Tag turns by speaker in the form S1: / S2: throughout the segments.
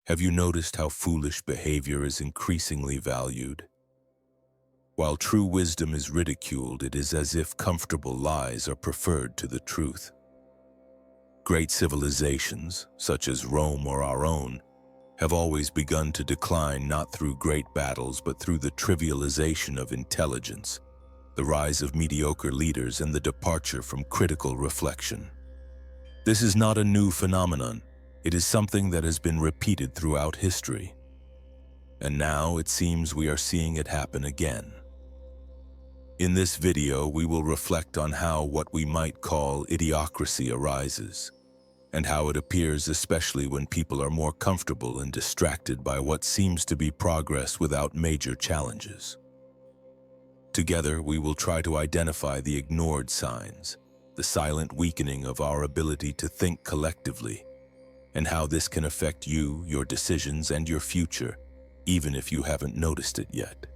S1: Have you noticed how foolish behavior is increasingly valued? While true wisdom is ridiculed, it is as if comfortable lies are preferred to the truth. Great civilizations, such as Rome or our own, have always begun to decline not through great battles but through the trivialization of intelligence, the rise of mediocre leaders, and the departure from critical reflection. This is not a new phenomenon. It is something that has been repeated throughout history. And now it seems we are seeing it happen again. In this video, we will reflect on how what we might call idiocracy arises, and how it appears especially when people are more comfortable and distracted by what seems to be progress without major challenges. Together, we will try to identify the ignored signs, the silent weakening of our ability to think collectively, and how this can affect you, your decisions, and your future, even if you haven't noticed it yet.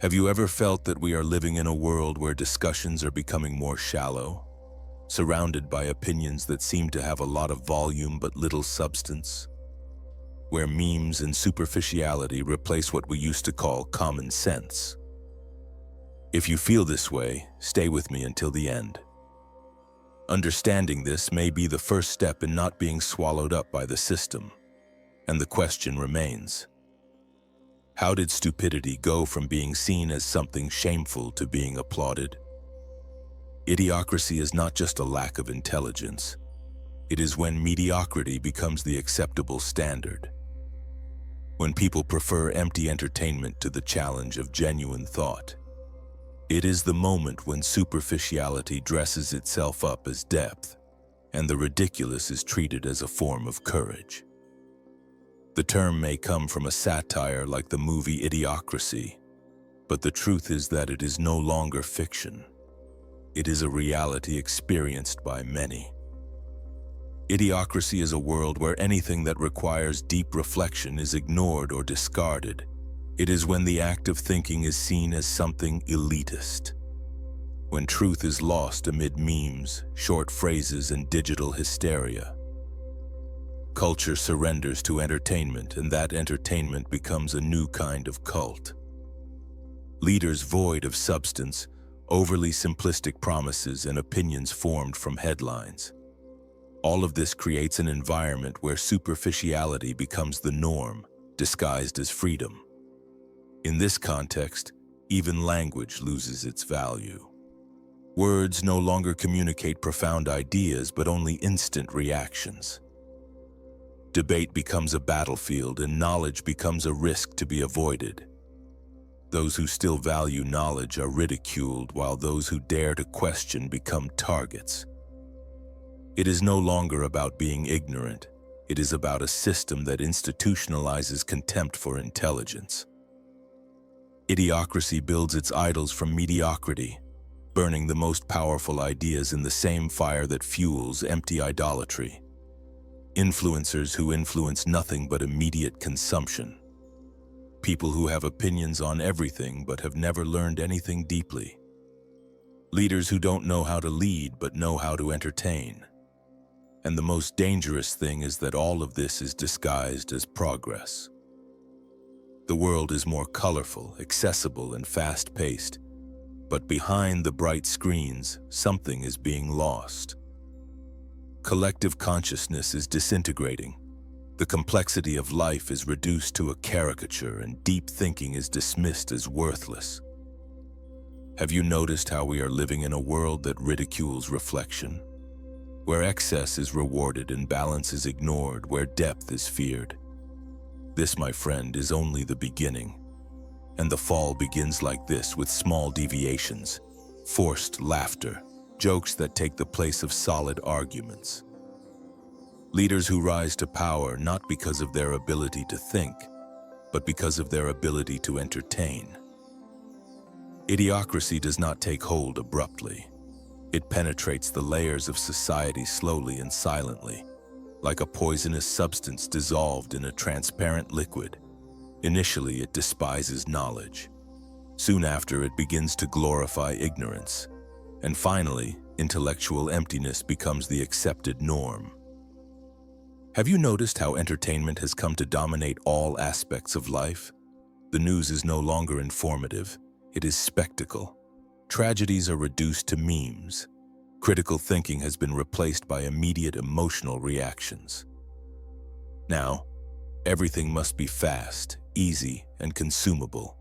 S1: Have you ever felt that we are living in a world where discussions are becoming more shallow, surrounded by opinions that seem to have a lot of volume but little substance? Where memes and superficiality replace what we used to call common sense? If you feel this way, stay with me until the end. Understanding this may be the first step in not being swallowed up by the system. And the question remains: how did stupidity go from being seen as something shameful to being applauded? Idiocracy is not just a lack of intelligence. It is when mediocrity becomes the acceptable standard. When people prefer empty entertainment to the challenge of genuine thought. It is the moment when superficiality dresses itself up as depth, and the ridiculous is treated as a form of courage. The term may come from a satire like the movie Idiocracy, but the truth is that it is no longer fiction. It is a reality experienced by many. Idiocracy is a world where anything that requires deep reflection is ignored or discarded. It is when the act of thinking is seen as something elitist. When truth is lost amid memes, short phrases, and digital hysteria. Culture surrenders to entertainment, and that entertainment becomes a new kind of cult. Leaders void of substance, overly simplistic promises, and opinions formed from headlines. All of this creates an environment where superficiality becomes the norm, disguised as freedom. In this context, even language loses its value. Words no longer communicate profound ideas, but only instant reactions. Debate becomes a battlefield, and knowledge becomes a risk to be avoided. Those who still value knowledge are ridiculed, while those who dare to question become targets. It is no longer about being ignorant. It is about a system that institutionalizes contempt for intelligence. Idiocracy builds its idols from mediocrity, burning the most powerful ideas in the same fire that fuels empty idolatry. Influencers who influence nothing but immediate consumption. People who have opinions on everything but have never learned anything deeply. Leaders who don't know how to lead but know how to entertain. And the most dangerous thing is that all of this is disguised as progress. The world is more colorful, accessible, and fast-paced, but behind the bright screens, something is being lost. Collective consciousness is disintegrating. The complexity of life is reduced to a caricature, and deep thinking is dismissed as worthless. Have you noticed how we are living in a world that ridicules reflection? Where excess is rewarded and balance is ignored, where depth is feared. This, my friend, is only the beginning. And the fall begins like this, with small deviations, forced laughter, jokes that take the place of solid arguments. Leaders who rise to power not because of their ability to think, but because of their ability to entertain. Idiocracy does not take hold abruptly. It penetrates the layers of society slowly and silently, like a poisonous substance dissolved in a transparent liquid. Initially, it despises knowledge. Soon after, it begins to glorify ignorance. And finally, intellectual emptiness becomes the accepted norm. Have you noticed how entertainment has come to dominate all aspects of life? The news is no longer informative, it is spectacle. Tragedies are reduced to memes. Critical thinking has been replaced by immediate emotional reactions. Now, everything must be fast, easy, and consumable.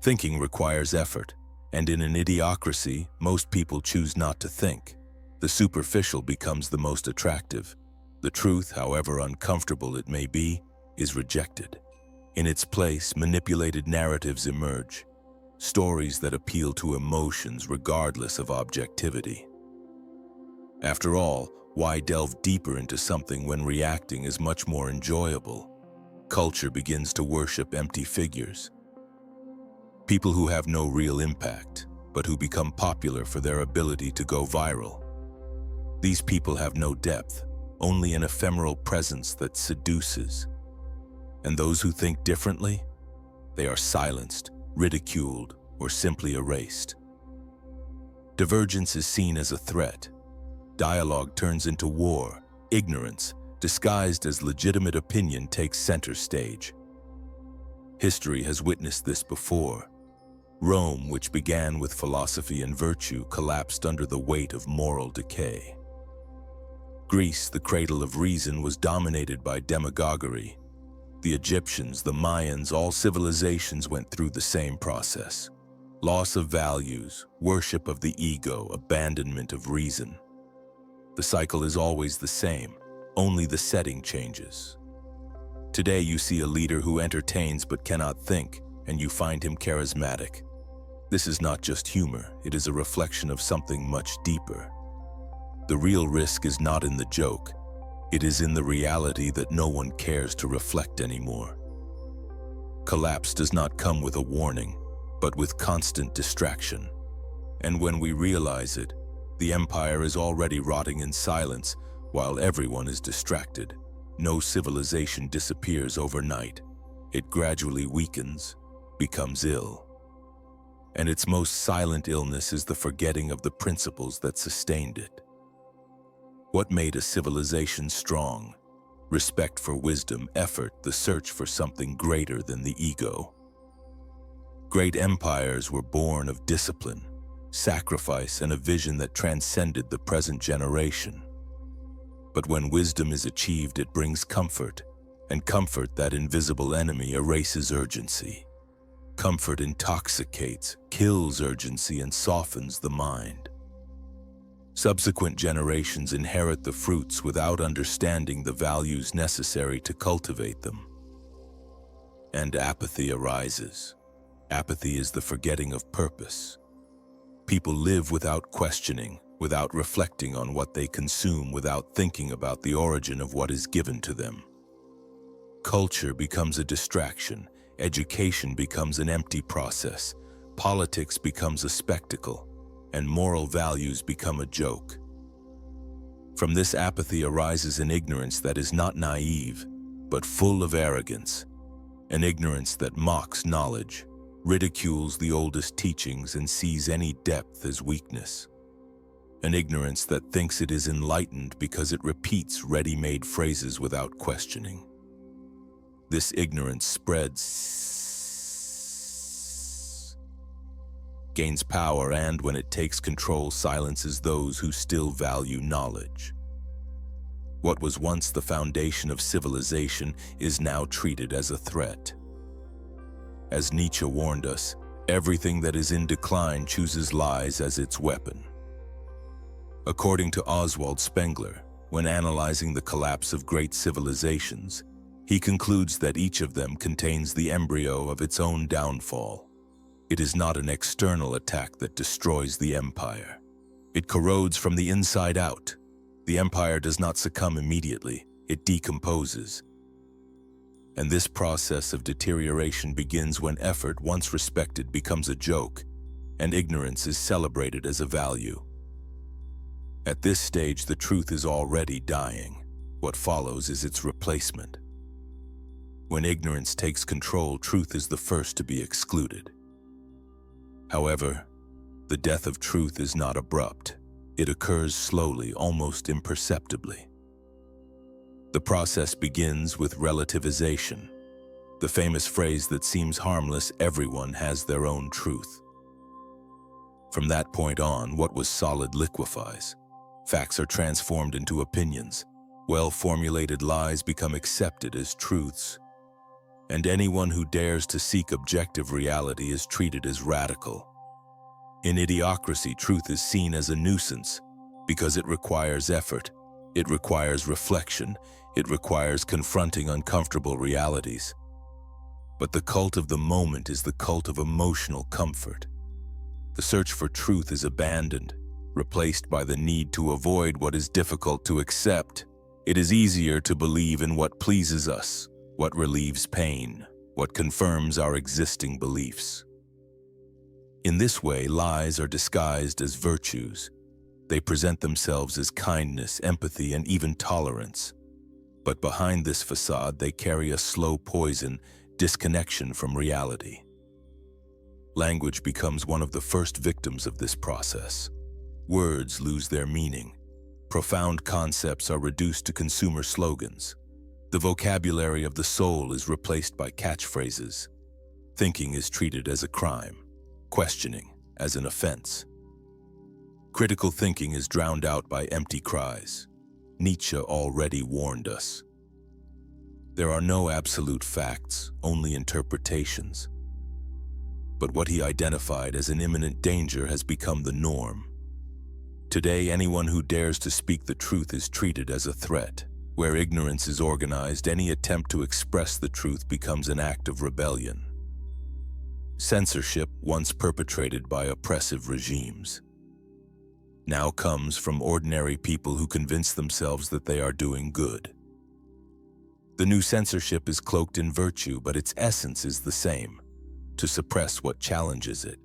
S1: Thinking requires effort, and in an idiocracy, most people choose not to think. The superficial becomes the most attractive. The truth, however uncomfortable it may be, is rejected. In its place, manipulated narratives emerge, stories that appeal to emotions regardless of objectivity. After all, why delve deeper into something when reacting is much more enjoyable? Culture begins to worship empty figures. People who have no real impact, but who become popular for their ability to go viral. These people have no depth, only an ephemeral presence that seduces. And those who think differently? They are silenced, ridiculed, or simply erased. Divergence is seen as a threat. Dialogue turns into war. Ignorance, disguised as legitimate opinion, takes center stage. History has witnessed this before. Rome, which began with philosophy and virtue, collapsed under the weight of moral decay. Greece, the cradle of reason, was dominated by demagoguery. The Egyptians, the Mayans, all civilizations went through the same process. Loss of values, worship of the ego, abandonment of reason. The cycle is always the same, only the setting changes. Today you see a leader who entertains but cannot think, and you find him charismatic. This is not just humor, it is a reflection of something much deeper. The real risk is not in the joke, it is in the reality that no one cares to reflect anymore. Collapse does not come with a warning, but with constant distraction. And when we realize it, the empire is already rotting in silence while everyone is distracted. No civilization disappears overnight. It gradually weakens, becomes ill. And its most silent illness is the forgetting of the principles that sustained it. What made a civilization strong? Respect for wisdom, effort, the search for something greater than the ego. Great empires were born of discipline, sacrifice, and a vision that transcended the present generation. But when wisdom is achieved, it brings comfort, and comfort, that invisible enemy, erases urgency. Comfort intoxicates, kills urgency, and softens the mind. Subsequent generations inherit the fruits without understanding the values necessary to cultivate them. And apathy arises. Apathy is the forgetting of purpose. People live without questioning, without reflecting on what they consume, without thinking about the origin of what is given to them. Culture becomes a distraction, education becomes an empty process, politics becomes a spectacle, and moral values become a joke. From this apathy arises an ignorance that is not naive, but full of arrogance, an ignorance that mocks knowledge, ridicules the oldest teachings, and sees any depth as weakness. An ignorance that thinks it is enlightened because it repeats ready-made phrases without questioning. This ignorance spreads, gains power, and when it takes control, silences those who still value knowledge. What was once the foundation of civilization is now treated as a threat. As Nietzsche warned us, everything that is in decline chooses lies as its weapon. According to Oswald Spengler, when analyzing the collapse of great civilizations, he concludes that each of them contains the embryo of its own downfall. It is not an external attack that destroys the empire. It corrodes from the inside out. The empire does not succumb immediately, it decomposes. And this process of deterioration begins when effort, once respected, becomes a joke, and ignorance is celebrated as a value. At this stage, the truth is already dying. What follows is its replacement. When ignorance takes control, truth is the first to be excluded. However, the death of truth is not abrupt. It occurs slowly, almost imperceptibly. The process begins with relativization, the famous phrase that seems harmless, everyone has their own truth. From that point on, what was solid liquefies. Facts are transformed into opinions. Well-formulated lies become accepted as truths. And anyone who dares to seek objective reality is treated as radical. In Idiocracy, truth is seen as a nuisance because it requires effort, it requires reflection, it requires confronting uncomfortable realities. But the cult of the moment is the cult of emotional comfort. The search for truth is abandoned, replaced by the need to avoid what is difficult to accept. It is easier to believe in what pleases us, what relieves pain, what confirms our existing beliefs. In this way, lies are disguised as virtues. They present themselves as kindness, empathy, and even tolerance. But behind this facade, they carry a slow poison, disconnection from reality. Language becomes one of the first victims of this process. Words lose their meaning. Profound concepts are reduced to consumer slogans. The vocabulary of the soul is replaced by catchphrases. Thinking is treated as a crime, questioning as an offense. Critical thinking is drowned out by empty cries. Nietzsche already warned us. There are no absolute facts, only interpretations. But what he identified as an imminent danger has become the norm. Today, anyone who dares to speak the truth is treated as a threat. Where ignorance is organized, any attempt to express the truth becomes an act of rebellion. Censorship, once perpetrated by oppressive regimes, now comes from ordinary people who convince themselves that they are doing good. The new censorship is cloaked in virtue, but its essence is the same: to suppress what challenges it.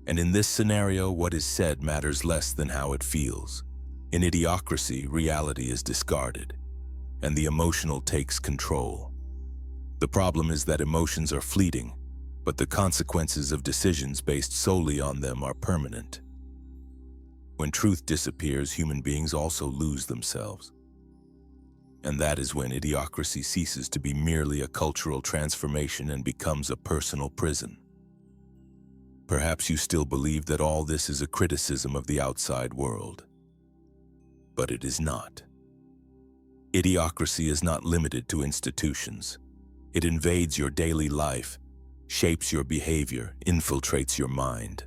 S1: And in this scenario, what is said matters less than how it feels. In Idiocracy, reality is discarded, and the emotional takes control. The problem is that emotions are fleeting, but the consequences of decisions based solely on them are permanent. When truth disappears, human beings also lose themselves. And that is when Idiocracy ceases to be merely a cultural transformation and becomes a personal prison. Perhaps you still believe that all this is a criticism of the outside world. But it is not. Idiocracy is not limited to institutions. It invades your daily life, shapes your behavior, infiltrates your mind.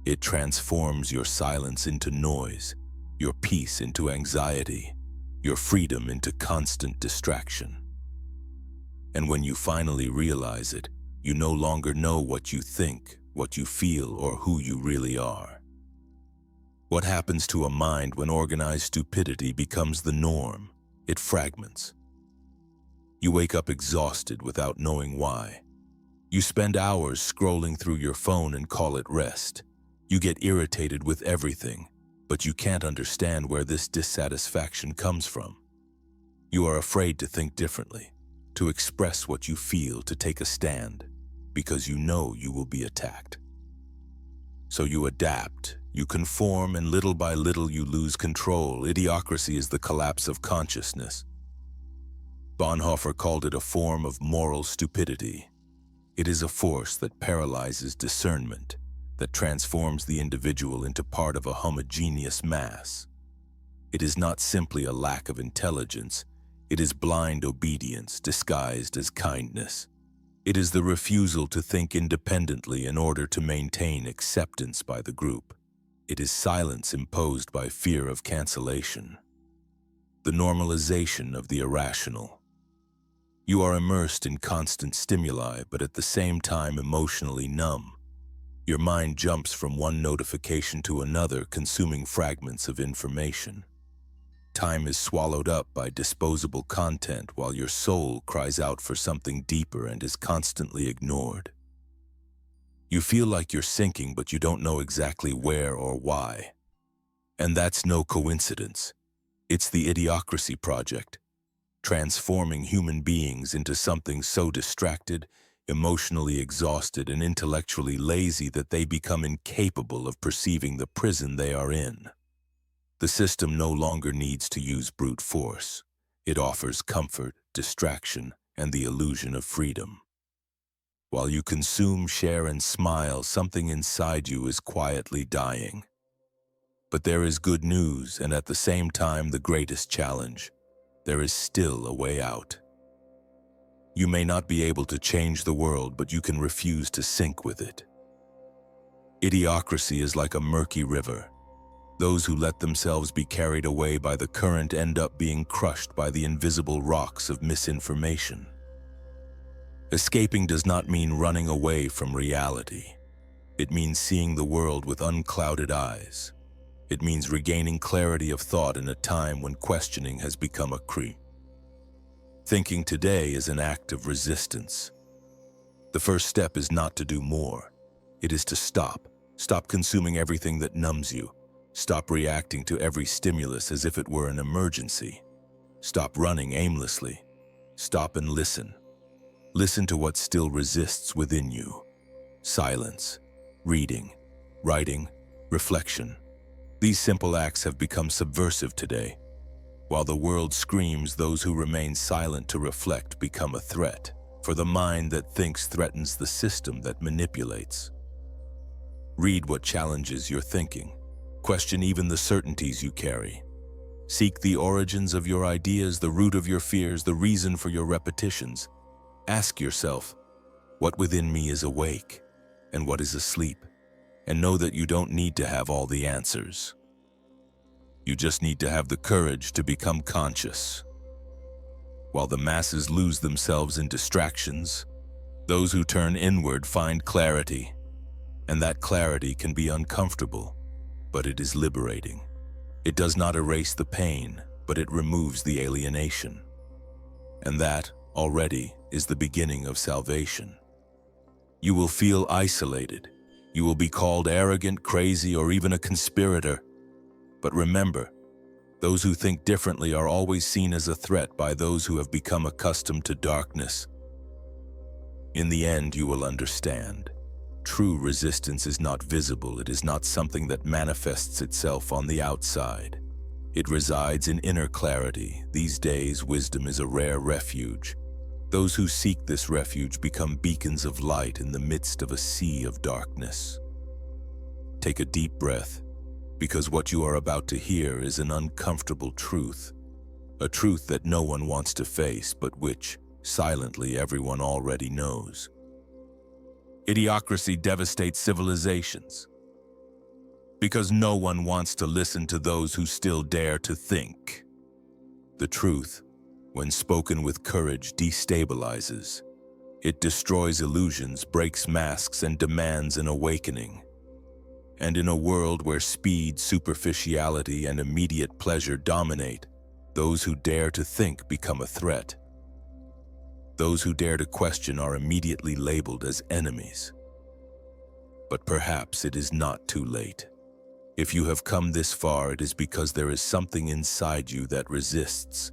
S1: It transforms your silence into noise, your peace into anxiety, your freedom into constant distraction. And when you finally realize it, you no longer know what you think, what you feel, or who you really are. What happens to a mind when organized stupidity becomes the norm? It fragments. You wake up exhausted without knowing why. You spend hours scrolling through your phone and call it rest. You get irritated with everything, but you can't understand where this dissatisfaction comes from. You are afraid to think differently, to express what you feel, to take a stand, because you know you will be attacked. So you adapt, you conform, and little by little you lose control. Idiocracy is the collapse of consciousness. Bonhoeffer called it a form of moral stupidity. It is a force that paralyzes discernment, that transforms the individual into part of a homogeneous mass. It is not simply a lack of intelligence, it is blind obedience disguised as kindness. It is the refusal to think independently in order to maintain acceptance by the group. It is silence imposed by fear of cancellation. The normalization of the irrational. You are immersed in constant stimuli, but at the same time emotionally numb. Your mind jumps from one notification to another, consuming fragments of information. Time is swallowed up by disposable content while your soul cries out for something deeper and is constantly ignored. You feel like you're sinking, but you don't know exactly where or why. And that's no coincidence. It's the Idiocracy project, transforming human beings into something so distracted, emotionally exhausted, and intellectually lazy that they become incapable of perceiving the prison they are in. The system no longer needs to use brute force. It offers comfort, distraction, and the illusion of freedom. While you consume, share, and smile, something inside you is quietly dying. But there is good news, and at the same time the greatest challenge. There is still a way out. You may not be able to change the world, but you can refuse to sink with it. Idiocracy is like a murky river. Those who let themselves be carried away by the current end up being crushed by the invisible rocks of misinformation. Escaping does not mean running away from reality. It means seeing the world with unclouded eyes. It means regaining clarity of thought in a time when questioning has become a creep. Thinking today is an act of resistance. The first step is not to do more. It is to stop. Stop consuming everything that numbs you. Stop reacting to every stimulus as if it were an emergency. Stop running aimlessly. Stop and listen. Listen to what still resists within you. Silence, reading, writing, reflection. These simple acts have become subversive today. While the world screams, those who remain silent to reflect become a threat, for the mind that thinks threatens the system that manipulates. Read what challenges your thinking. Question even the certainties you carry. Seek the origins of your ideas, the root of your fears, the reason for your repetitions. Ask yourself, what within me is awake and what is asleep? And know that you don't need to have all the answers. You just need to have the courage to become conscious. While the masses lose themselves in distractions, those who turn inward find clarity. And that clarity can be uncomfortable, but it is liberating. It does not erase the pain, but it removes the alienation. And that, already, is the beginning of salvation. You will feel isolated. You will be called arrogant, crazy, or even a conspirator. But remember, those who think differently are always seen as a threat by those who have become accustomed to darkness. In the end, you will understand. True resistance is not visible. It is not something that manifests itself on the outside. It resides in inner clarity. These days, wisdom is a rare refuge. Those who seek this refuge become beacons of light in the midst of a sea of darkness. Take a deep breath, because what you are about to hear is an uncomfortable truth, a truth that no one wants to face, but which, silently, everyone already knows. Idiocracy devastates civilizations, because no one wants to listen to those who still dare to think. The truth, when spoken with courage, destabilizes. It destroys illusions, breaks masks, and demands an awakening. And in a world where speed, superficiality, and immediate pleasure dominate, those who dare to think become a threat. Those who dare to question are immediately labeled as enemies. But perhaps it is not too late. If you have come this far, it is because there is something inside you that resists,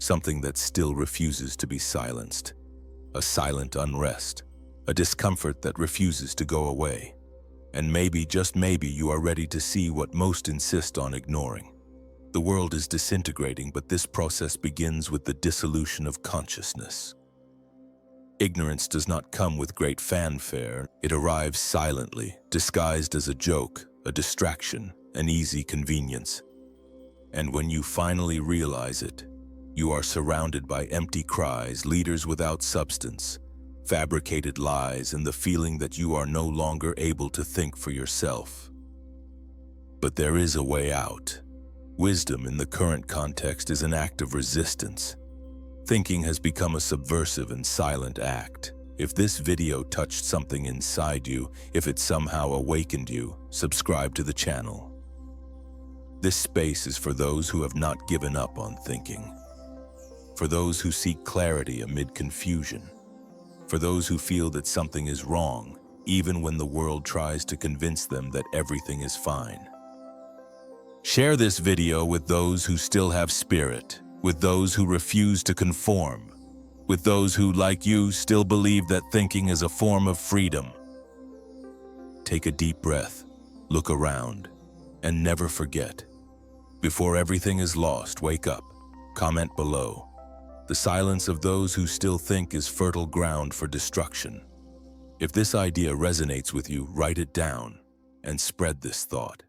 S1: something that still refuses to be silenced, a silent unrest, a discomfort that refuses to go away. And maybe, just maybe, you are ready to see what most insist on ignoring. The world is disintegrating, but this process begins with the dissolution of consciousness. Ignorance does not come with great fanfare. It arrives silently, disguised as a joke, a distraction, an easy convenience. And when you finally realize it, you are surrounded by empty cries, leaders without substance, fabricated lies, and the feeling that you are no longer able to think for yourself. But there is a way out. Wisdom in the current context is an act of resistance. Thinking has become a subversive and silent act. If this video touched something inside you, if it somehow awakened you, subscribe to the channel. This space is for those who have not given up on thinking. For those who seek clarity amid confusion. For those who feel that something is wrong, even when the world tries to convince them that everything is fine. Share this video with those who still have spirit, with those who refuse to conform, with those who, like you, still believe that thinking is a form of freedom. Take a deep breath, look around, and never forget. Before everything is lost, wake up, comment below, The silence of those who still think is fertile ground for destruction. If this idea resonates with you, write it down and spread this thought.